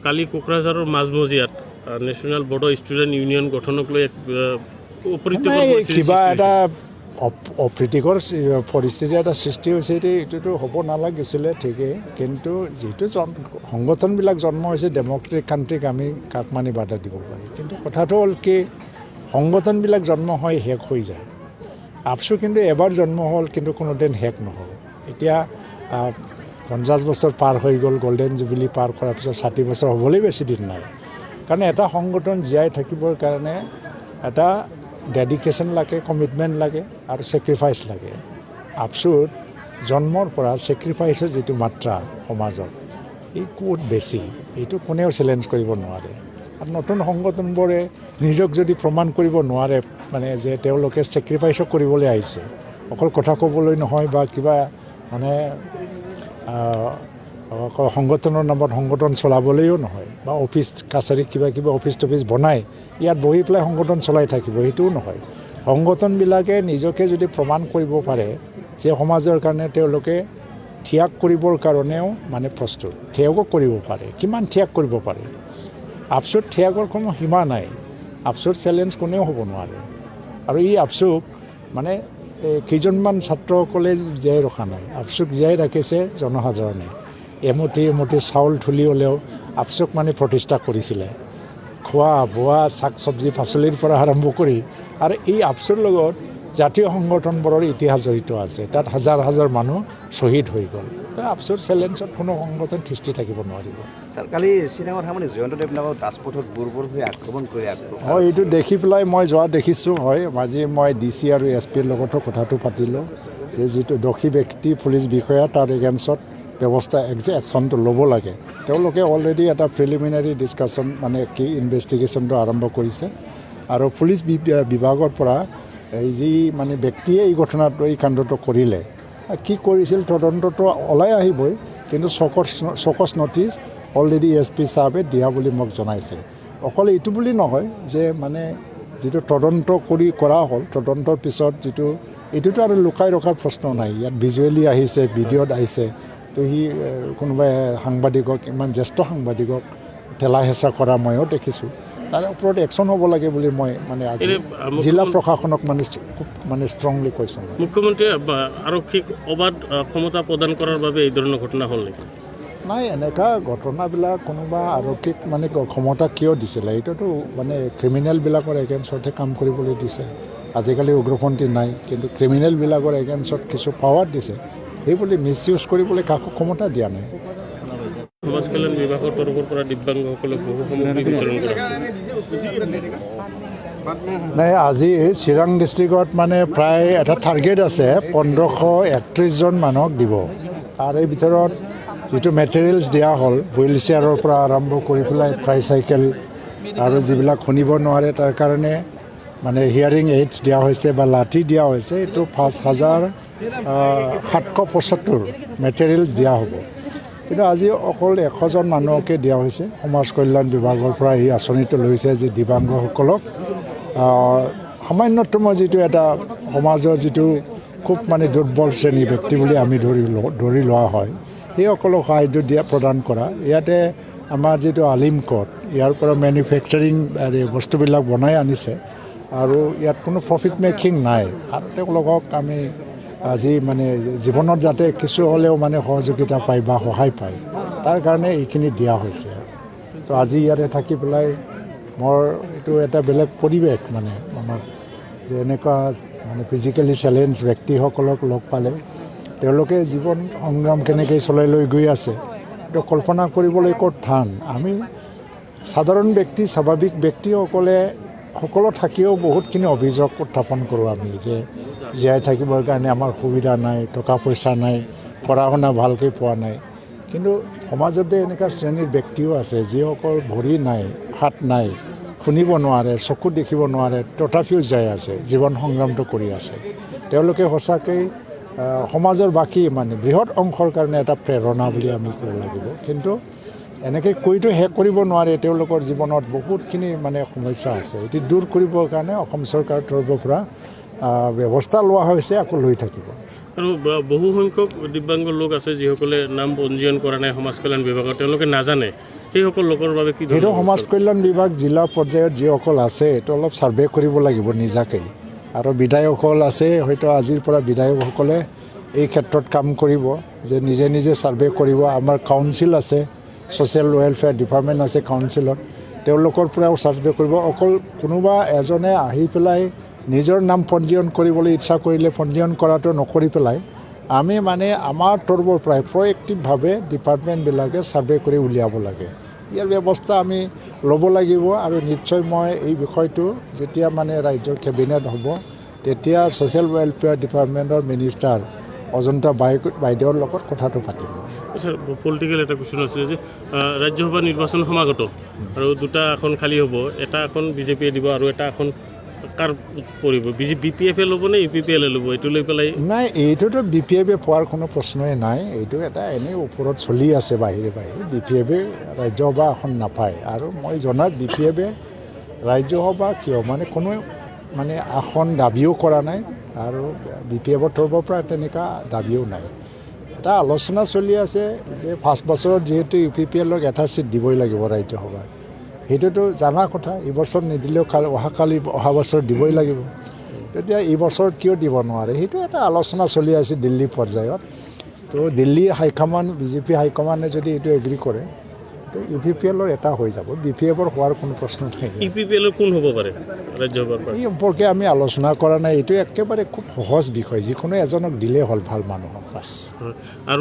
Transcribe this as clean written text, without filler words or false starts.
কালি কোকৰাঝাৰৰ মাজমজিয়াত national Bodo student union গঠনক লৈ এক কিবা এটা অপ্ৰীতিকৰ পৰিস্থিতি এটা সৃষ্টি হৈছে এইটোতো হ'ব নালাগিছিলে ঠিকেই, কিন্তু যিটো সংগঠনবিলাক জন্ম হৈছে ডেমক্ৰেটিক কাণ্ট্ৰিক আমি কাক মানি বাধা দিব পাৰি। কিন্তু কথাটো হ'ল কি, সংগঠনবিলাক জন্ম হয় শেষ হৈ যায়। আপচু কিন্তু এবাৰ জন্ম হ'ল, কিন্তু কোনোদিন শেষ নহ'ল। এতিয়া 50 বছৰ পাৰ হৈ গ'ল, গল্ডেন জুবিলি পাৰ কৰাৰ পিছত 60 বছৰ হ'বলৈ বেছি দিন নাই। কাৰণ এটা সংগঠন জীয়াই থাকিবৰ কাৰণে এটা ডেডিকেশ্যন লাগে, কমিটমেণ্ট লাগে আৰু ছেক্ৰিফাইচ লাগে। আপচুত জন্মৰ পৰা ছেক্ৰিফাইচৰ যিটো মাত্ৰা সমাজত ই বহুত বেছি, এইটো কোনেও চেলেঞ্জ কৰিব নোৱাৰে। আৰু নতুন সংগঠনবোৰে নিজক যদি প্ৰমাণ কৰিব নোৱাৰে মানে যে তেওঁলোকে ছেক্ৰিফাইচো কৰিবলৈ আহিছে, অকল কথা ক'বলৈ নহয় বা কিবা মানে সংগঠনৰ নামত সংগঠন চলাবলৈও নহয়, বা অফিচ কাছাৰী কিবা অফিচ টফিচ বনাই ইয়াত বহি পেলাই সংগঠন চলাই থাকিব, সেইটোও নহয়। সংগঠনবিলাকে নিজকে যদি প্ৰমাণ কৰিব পাৰে যে সমাজৰ কাৰণে তেওঁলোকে ত্যাগ কৰিবৰ কাৰণেও মানে প্ৰস্তুত, ত্যাগো কৰিব পাৰে, কিমান ত্যাগ কৰিব পাৰে। আপচুত ত্যাগৰ কোনো সীমা নাই, আপচুত চেলেঞ্জ কোনেও হ'ব নোৱাৰে। আৰু এই আপচুক মানে কেইজনমান ছাত্ৰসকলে জীয়াই ৰখা নাই, আপচুক জীয়াই ৰাখিছে জনসাধাৰণে। এমুঠি চাউল ধুলি হ'লেও আপচুক মানে প্ৰতিষ্ঠা কৰিছিলে, খোৱা বোৱা শাক চব্জি পাচলিৰ পৰা আৰম্ভ কৰি। আৰু এই আপচুৰ লগত জাতীয় সংগঠনবোৰৰ ইতিহাস জড়িত আছে, তাত হাজাৰ হাজাৰ মানুহ শ্বহীদ হৈ গ'ল। তো আপচুৰ চেলেঞ্জত কোনো সংগঠন সৃষ্টি থাকিব নোৱাৰিব। কালি শ্ৰীনগৰ মানে জয়ন্ত দেৱনাথক ৰাজপথত বুৰবুৰ হৈ আক্ৰমণ কৰি হয়, এইটো দেখি পেলাই মই যোৱা দেখিছোঁ। হয়, আজি মই DC আৰু SP লগতো কথাটো পাতিলোঁ যে যিটো দোষী ব্যক্তি পুলিচ বিষয়া তাৰ এগেইনষ্টত ব্যৱস্থা একশ্যনটো ল'ব লাগে। তেওঁলোকে অলৰেডি এটা প্ৰিলিমিনাৰী ডিছকাশ্যন মানে কি ইনভেষ্টিগেশ্যনটো আৰম্ভ কৰিছে। আৰু পুলিচ বিভাগৰ পৰা এই যি মানে ব্যক্তিয়ে এই ঘটনাটো এই কাণ্ডটো কৰিলে কি কৰিছিল তদন্তটো ওলাই আহিবই, কিন্তু চকচ নটিচ অলৰেডি SP চাহাবে দিয়া বুলি মোক জনাইছে। অকল এইটো বুলি নহয় যে মানে যিটো তদন্ত কৰা হ'ল, তদন্তৰ পিছত যিটো এইটোতো আৰু লুকাই ৰখাৰ প্ৰশ্ন নাই, ইয়াত ভিজুৱেলি আহিছে, ভিডিঅ'ত আহিছে। তো সি কোনোবাই সাংবাদিকক, ইমান জ্যেষ্ঠ সাংবাদিকক ঠেলা হেঁচা কৰা ময়ো দেখিছোঁ। তাৰ ওপৰত একশ্যন হ'ব লাগে বুলি মই মানে আজি জিলা প্ৰশাসনক মানে ষ্ট্ৰংলি কৈছোঁ। মুখ্যমন্ত্ৰীয়ে আৰক্ষীক অবাধ ক্ষমতা প্ৰদান কৰাৰ বাবে এই ধৰণৰ ঘটনা হ'ল নেকি? নাই, এনেকুৱা ঘটনাবিলাক কোনোবা আৰক্ষীক মানে ক্ষমতা কিয় দিছিলে? এইটোতো মানে ক্ৰিমিনেলবিলাকৰ এগেইনষ্টতহে কাম কৰিবলৈ দিছে। আজিকালি উগ্ৰপন্থী নাই, কিন্তু ক্ৰিমিনেলবিলাকৰ এগেইনষ্টত কিছু পাৱাৰ দিছে, সেইবুলি মিছ ইউজ কৰিবলৈ কাকো ক্ষমতা দিয়া নাই। সমাজ কল্যাণ বিভাগৰ তৰফৰ পৰা দিব্যাংগসকলক বহু সামগ্ৰী বিতৰণ কৰা নাই, আজি চিৰাং ডিষ্ট্ৰিক্টত মানে প্ৰায় এটা টাৰ্গেট আছে 1531 জন মানুহক দিব। তাৰ এই ভিতৰত যিটো মেটেৰিয়েলছ দিয়া হ'ল, হুইল চেয়াৰৰ পৰা আৰম্ভ কৰি পেলাই ট্ৰাইচাইকেল আৰু যিবিলাক শুনিব নোৱাৰে তাৰ কাৰণে মানে হিয়াৰিং এইডছ দিয়া হৈছে বা লাঠি দিয়া হৈছে, এইটো 5775 মেটেৰিয়েলছ দিয়া হ'ব। কিন্তু আজি অকল 100 জন মানুহকে দিয়া হৈছে। সমাজ কল্যাণ বিভাগৰ পৰা এই আঁচনিটো লৈছে যে দিব্যাংগসকলক সামান্যতম যিটো এটা সমাজৰ যিটো খুব মানে দুৰ্বল শ্ৰেণী ব্যক্তি বুলি আমি ধৰি লোৱা হয়, সেইসকলক সাহায্য প্ৰদান কৰা। ইয়াতে আমাৰ যিটো আলিম কোড, ইয়াৰ পৰা মেনুফেকচাৰিং বস্তুবিলাক বনাই আনিছে আৰু ইয়াত কোনো প্ৰফিট মেকিং নাই। আৰু তেওঁলোকক আমি আজি মানে জীৱনত যাতে কিছু হ'লেও মানে সহযোগিতা পায় বা সহায় পায়, তাৰ কাৰণে এইখিনি দিয়া হৈছে। তো আজি ইয়াতে থাকি পেলাই মোৰ এইটো এটা বেলেগ পৰিৱেশ মানে আমাৰ যে এনেকুৱা মানে ফিজিকেলি চেলেঞ্জ ব্যক্তিসকলক লগ পালে তেওঁলোকে জীৱন সংগ্ৰাম কেনেকৈ চলাই লৈ গৈ আছে এইটো কল্পনা কৰিবলৈ ক'ত টান। আমি সাধাৰণ ব্যক্তি, স্বাভাৱিক ব্যক্তিসকলে সকলো থাকিও বহুতখিনি অভিযোগ উত্থাপন কৰোঁ আমি যে জীয়াই থাকিবৰ কাৰণে আমাৰ সুবিধা নাই, টকা পইচা নাই, পঢ়া শুনা ভালকৈ পোৱা নাই। কিন্তু সমাজতে এনেকুৱা শ্ৰেণীৰ ব্যক্তিও আছে যিসকল ভৰি নাই, হাত নাই, শুনিব নোৱাৰে, চকু দেখিব নোৱাৰে, তথাপিও যাই আছে, জীৱন সংগ্ৰামটো কৰি আছে। তেওঁলোকে সঁচাকৈ সমাজৰ বাকী মানে বৃহৎ অংশৰ কাৰণে এটা প্ৰেৰণা বুলি আমি ক'ব লাগিব। কিন্তু এনেকৈ কৈতো শেষ কৰিব নোৱাৰে, তেওঁলোকৰ জীৱনত বহুতখিনি মানে সমস্যা আছে। এটি দূৰ কৰিবৰ কাৰণে অসম চৰকাৰৰ তৰফৰ পৰা ব্যৱস্থা লোৱা হৈছে, আকৌ লৈ থাকিব। আৰু বহু সংখ্যক দিব্যাংগ লোক আছে যিসকলে নাম পঞ্জীয়ন কৰা নাই সমাজ কল্যাণ বিভাগত, তেওঁলোকে নাজানে সেইসকল লোকৰ বাবে কি সেইটো সমাজ কল্যাণ বিভাগ জিলা পৰ্যায়ত যিসকল আছে এইটো অলপ ছাৰ্ভে কৰিব লাগিব নিজাকৈ আৰু বিধায়কসকল আছে হয়তো আজিৰ পৰা বিধায়কসকলে এই ক্ষেত্ৰত কাম কৰিব যে নিজে নিজে ছাৰ্ভে কৰিব আমাৰ কাউন্সিল আছে ছ'চিয়েল ৱেলফেয়াৰ ডিপাৰ্টমেণ্ট আছে কাউন্সিলত তেওঁলোকৰ পৰাও ছাৰ্ভে কৰিব অকল কোনোবা এজনে আহি পেলাই নিজৰ নাম পঞ্জীয়ন কৰিবলৈ ইচ্ছা কৰিলে পঞ্জীয়ন কৰাটো নকৰি পেলাই আমি মানে আমাৰ তৰফৰ পৰাই প্ৰয়েক্টিভভাৱে ডিপাৰ্টমেণ্টবিলাকে ছাৰ্ভে কৰি উলিয়াব লাগে ইয়াৰ ব্যৱস্থা আমি ল'ব লাগিব আৰু নিশ্চয় মই এই বিষয়টো যেতিয়া মানে ৰাজ্যৰ কেবিনেট হ'ব তেতিয়া ছ'চিয়েল ৱেলফেয়াৰ ডিপাৰ্টমেণ্টৰ মিনিষ্টাৰ অজন্তা বাইদেউৰ লগত কথাটো পাতিম স্যাৰ পলিটিক্যাল এটা কোশ্চেন আছিলে যে ৰাজ্যসভা নিৰ্বাচন সমাগত আৰু দুটা আসন খালী হ'ব এটা আসন বিজেপিয়ে দিব আৰু এটা আসন কাৰ পৰিব BPF-এ ল'ব নে UPPL-এ ল'ব এইটো লৈ পেলাই নাই এইটোতো BPF-এ পোৱাৰ কোনো প্ৰশ্নই নাই এইটো এটা এনেই ওপৰত চলি আছে বাহিৰে BPF-এ ৰাজ্যসভা আসন নাপায় আৰু মই জনাত BPF-এ ৰাজ্যসভা কিয় মানে কোনো মানে আসন দাবীও কৰা নাই আৰু BPF-ৰ তৰফৰ পৰা তেনেকুৱা দাবীও নাই এটা আলোচনা চলি আছে যে 5 বছৰত যিহেতু UPPL-ক এটা চিট দিবই লাগিব ৰাজ্যসভাত সেইটোতো জানা কথা এইবছৰ নিদিলেও অহা বছৰ দিবই লাগিব তেতিয়া এই বছৰত কিয় দিব নোৱাৰে সেইটো এটা আলোচনা চলি আছে দিল্লী পৰ্যায়ত তো দিল্লী হাইকমাণ্ড বিজেপি হাইকমাণ্ডে যদি এইটো এগ্ৰী কৰে তো UPPL-ৰ এটা হৈ যাব BPF-ৰ হোৱাৰ কোনো প্ৰশ্ন নাই UPPL-ৰ কোন হ'ব পাৰে ৰাজ্যসভাৰ পৰা এই সম্পৰ্কে আমি আলোচনা কৰা নাই এইটো একেবাৰে খুব সহজ বিষয় যিকোনো এজনক দিলেই হ'ল ভাল মানুহক বাছ আৰু